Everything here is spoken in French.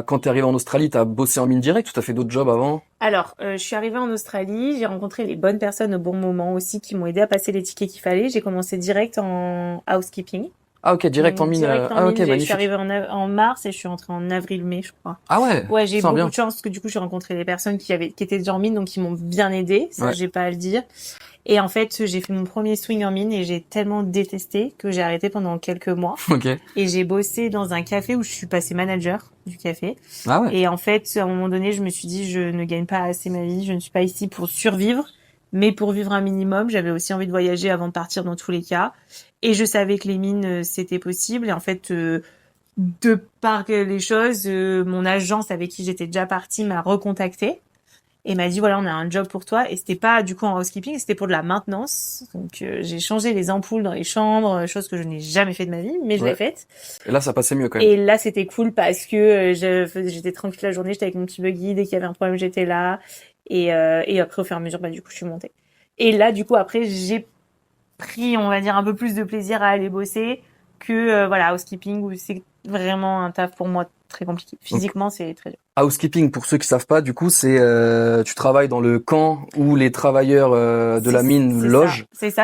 Quand t'es arrivé en Australie, t'as bossé en mine direct ou t'as fait d'autres jobs avant? Alors, je suis arrivée en Australie, j'ai rencontré les bonnes personnes au bon moment aussi qui m'ont aidé à passer les tickets qu'il fallait. J'ai commencé direct en housekeeping. Ah ok, direct en Donc mine. direct en Ah ok, mine, je suis magnifique. arrivée en mars et je suis rentrée en avril-mai, je crois. Ah ouais, Ouais, j'ai eu ça beaucoup bien. de chance parce que du coup, j'ai rencontré des personnes qui étaient déjà en mine, donc qui m'ont bien aidée. Ça, Ouais, j'ai pas à le dire. Et en fait, j'ai fait mon premier swing en mine et j'ai tellement détesté que j'ai arrêté pendant quelques mois. ok. Et j'ai bossé dans un café où je suis passée manager du café. Ah ouais. Et en fait, à un moment donné, je me suis dit, je ne gagne pas assez ma vie, je ne suis pas ici pour survivre, mais pour vivre un minimum. J'avais aussi envie de voyager avant de partir dans tous les cas. Et je savais que les mines, c'était possible. Et en fait, de par les choses, mon agence avec qui j'étais déjà partie m'a recontacté et m'a dit voilà, on a un job pour toi. Et c'était pas du coup en housekeeping, c'était pour de la maintenance. Donc j'ai changé les ampoules dans les chambres, chose que je n'ai jamais fait de ma vie, mais je l'ai Ouais. faite. Et là, ça passait mieux quand même. Et là c'était cool parce que j'étais tranquille la journée, j'étais avec mon petit buggy, dès qu'il y avait un problème j'étais là. Et après au fur et à mesure, bah du coup je suis montée. Et là du coup après j'ai pris, on va dire, un peu plus de plaisir à aller bosser que voilà housekeeping où c'est vraiment un taf pour moi très compliqué. Donc, Physiquement c'est très dur. housekeeping, pour ceux qui savent pas, du coup, c'est tu travailles dans le camp où les travailleurs de la mine C'est ça, logent. c'est ça.